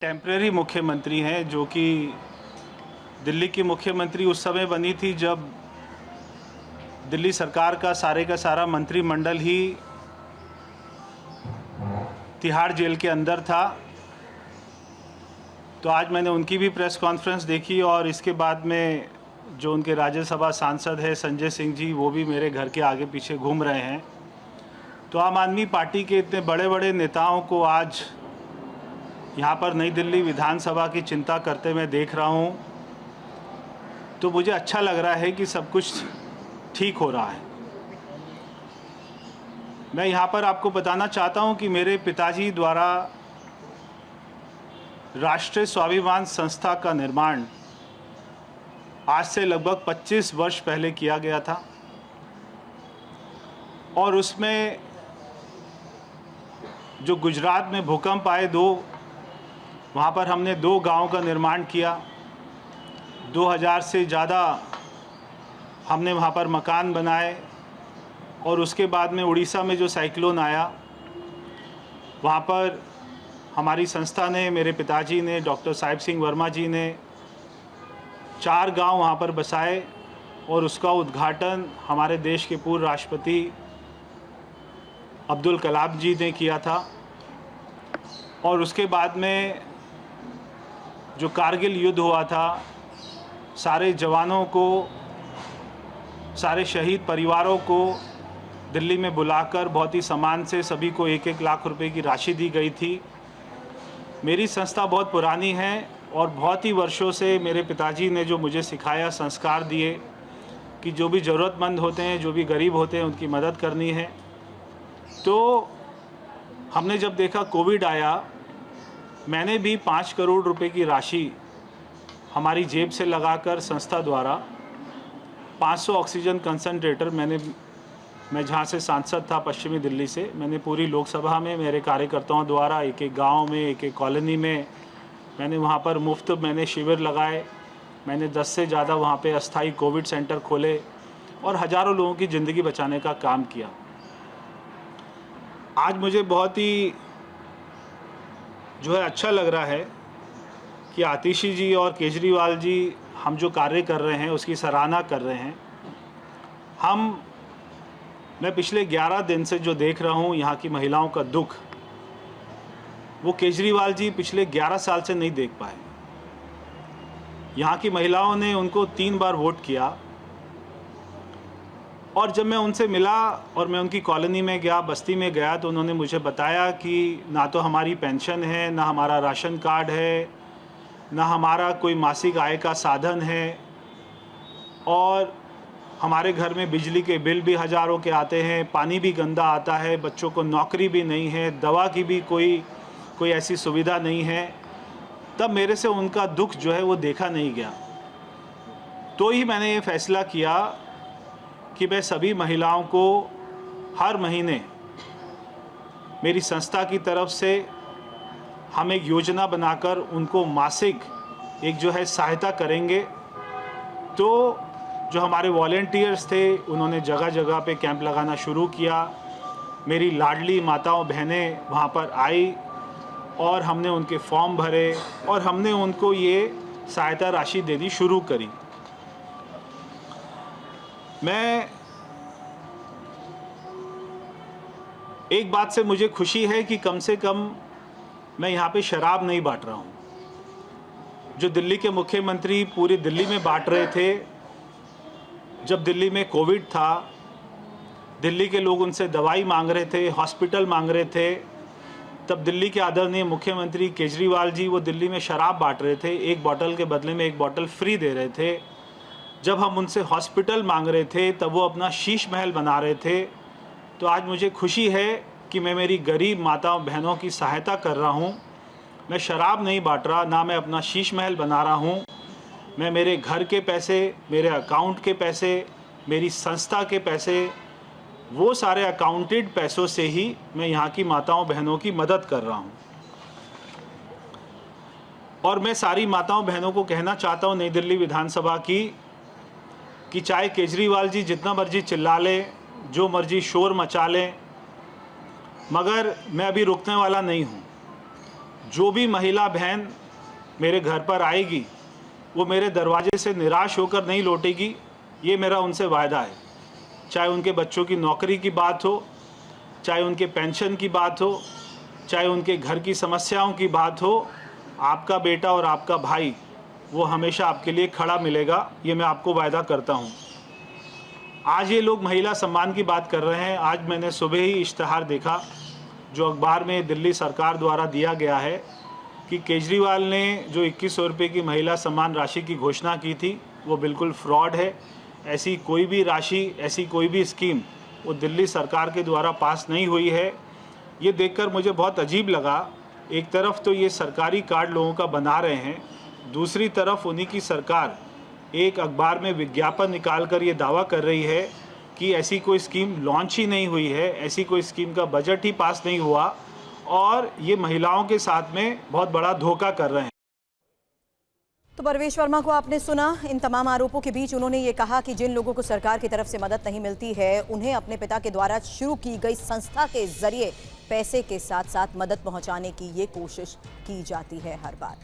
Temporary मुख्यमंत्री हैं, जो कि दिल्ली की मुख्यमंत्री उस समय बनी थी जब दिल्ली सरकार का सारा मंत्रिमंडल ही तिहाड़ जेल के अंदर था। तो आज मैंने उनकी भी प्रेस कॉन्फ्रेंस देखी और इसके बाद में जो उनके राज्यसभा सांसद है संजय सिंह जी, वो भी मेरे घर के आगे पीछे घूम रहे हैं। तो आम आदमी पार्टी के इतने बड़े बड़े नेताओं को आज यहाँ पर नई दिल्ली विधानसभा की चिंता करते मैं देख रहा हूँ, तो मुझे अच्छा लग रहा है कि सब कुछ ठीक हो रहा है। मैं यहाँ पर आपको बताना चाहता हूँ कि मेरे पिताजी द्वारा राष्ट्रीय स्वाभिमान संस्था का निर्माण आज से लगभग 25 वर्ष पहले किया गया था और उसमें जो गुजरात में भूकंप आए वहाँ पर हमने 2 गांव का निर्माण किया। 2000 से ज़्यादा हमने वहाँ पर मकान बनाए और उसके बाद में उड़ीसा में जो साइक्लोन आया, वहाँ पर हमारी संस्था ने, मेरे पिताजी ने, डॉक्टर साहिब सिंह वर्मा जी ने 4 गांव वहाँ पर बसाए और उसका उद्घाटन हमारे देश के पूर्व राष्ट्रपति अब्दुल कलाम जी ने किया था। और उसके बाद में जो कारगिल युद्ध हुआ था, सारे जवानों को, सारे शहीद परिवारों को दिल्ली में बुलाकर बहुत ही सम्मान से सभी को 1-1 लाख रुपए की राशि दी गई थी। मेरी संस्था बहुत पुरानी है और बहुत ही वर्षों से मेरे पिताजी ने जो मुझे सिखाया, संस्कार दिए कि जो भी ज़रूरतमंद होते हैं, जो भी गरीब होते हैं, उनकी मदद करनी है। तो हमने जब देखा कोविड आया, मैंने भी 5 करोड़ रुपए की राशि हमारी जेब से लगाकर संस्था द्वारा 500 ऑक्सीजन कंसंट्रेटर मैं जहाँ से सांसद था पश्चिमी दिल्ली से, मैंने पूरी लोकसभा में मेरे कार्यकर्ताओं द्वारा एक-एक गांव में, एक-एक कॉलोनी में मैंने वहाँ पर मुफ्त शिविर लगाए। मैंने 10 से ज़्यादा वहाँ पे अस्थाई कोविड सेंटर खोले और हज़ारों लोगों की ज़िंदगी बचाने का काम किया। आज मुझे बहुत ही अच्छा लग रहा है कि आतिशी जी और केजरीवाल जी हम जो कार्य कर रहे हैं उसकी सराहना कर रहे हैं। मैं पिछले 11 दिन से जो देख रहा हूँ यहाँ की महिलाओं का दुख, वो केजरीवाल जी पिछले 11 साल से नहीं देख पाए। यहाँ की महिलाओं ने उनको 3 बार वोट किया और जब मैं उनसे मिला और मैं उनकी कॉलोनी में गया, बस्ती में गया, तो उन्होंने मुझे बताया कि ना तो हमारी पेंशन है, ना हमारा राशन कार्ड है, ना हमारा कोई मासिक आय का साधन है और हमारे घर में बिजली के बिल भी हज़ारों के आते हैं, पानी भी गंदा आता है, बच्चों को नौकरी भी नहीं है, दवा की भी कोई ऐसी सुविधा नहीं है। तब मेरे से उनका दुख जो है वो देखा नहीं गया। तो ही मैंने ये फैसला किया कि मैं सभी महिलाओं को हर महीने मेरी संस्था की तरफ से हम एक योजना बनाकर उनको मासिक एक सहायता करेंगे। तो जो हमारे वॉलेंटियर्स थे, उन्होंने जगह जगह पे कैंप लगाना शुरू किया। मेरी लाडली माताओं बहनें वहाँ पर आई और हमने उनके फॉर्म भरे और हमने उनको ये सहायता राशि देनी शुरू करी। मैं एक बात से मुझे खुशी है कि कम से कम मैं यहाँ पे शराब नहीं बांट रहा हूँ। जो दिल्ली के मुख्यमंत्री पूरी दिल्ली में बांट रहे थे, जब दिल्ली में कोविड था, दिल्ली के लोग उनसे दवाई मांग रहे थे, हॉस्पिटल मांग रहे थे, तब दिल्ली के आदरणीय मुख्यमंत्री केजरीवाल जी वो दिल्ली में शराब बांट रहे थे, 1 बॉटल के बदले में 1 बॉटल फ्री दे रहे थे। जब हम उनसे हॉस्पिटल मांग रहे थे, तब वो अपना शीश महल बना रहे थे। तो आज मुझे खुशी है कि मैं मेरी गरीब माताओं बहनों की सहायता कर रहा हूँ। मैं शराब नहीं बांट रहा, ना मैं अपना शीश महल बना रहा हूँ। मैं मेरे घर के पैसे, मेरे अकाउंट के पैसे, मेरी संस्था के पैसे, वो सारे अकाउंटेड पैसों से ही मैं यहाँ की माताओं बहनों की मदद कर रहा हूँ। और मैं सारी माताओं बहनों को कहना चाहता हूँ नई दिल्ली विधानसभा की, कि चाहे केजरीवाल जी जितना मर्जी चिल्ला लें, जो मर्जी शोर मचा लें, मगर मैं अभी रुकने वाला नहीं हूँ। जो भी महिला बहन मेरे घर पर आएगी वो मेरे दरवाजे से निराश होकर नहीं लौटेगी, ये मेरा उनसे वायदा है। चाहे उनके बच्चों की नौकरी की बात हो, चाहे उनके पेंशन की बात हो, चाहे उनके घर की समस्याओं की बात हो, आपका बेटा और आपका भाई वो हमेशा आपके लिए खड़ा मिलेगा, ये मैं आपको वायदा करता हूँ। आज ये लोग महिला सम्मान की बात कर रहे हैं। आज मैंने सुबह ही इश्तहार देखा जो अखबार में दिल्ली सरकार द्वारा दिया गया है कि केजरीवाल ने जो 2100 रुपये की महिला सम्मान राशि की घोषणा की थी वो बिल्कुल फ्रॉड है। ऐसी कोई भी राशि, ऐसी कोई भी स्कीम वो दिल्ली सरकार के द्वारा पास नहीं हुई है। ये देखकर मुझे बहुत अजीब लगा। एक तरफ तो ये सरकारी कार्ड लोगों का बना रहे हैं, दूसरी तरफ उन्हीं की सरकार एक अखबार में विज्ञापन निकालकर ये दावा कर रही है कि ऐसी कोई स्कीम लॉन्च ही नहीं हुई है, ऐसी कोई स्कीम का बजट ही पास नहीं हुआ और ये महिलाओं के साथ में बहुत बड़ा धोखा कर रहे हैं। तो परवेश वर्मा को आपने सुना। इन तमाम आरोपों के बीच उन्होंने ये कहा कि जिन लोगों को सरकार की तरफ से मदद नहीं मिलती है उन्हें अपने पिता के द्वारा शुरू की गई संस्था के जरिए पैसे के साथ साथ मदद पहुंचाने की ये कोशिश की जाती है हर बार।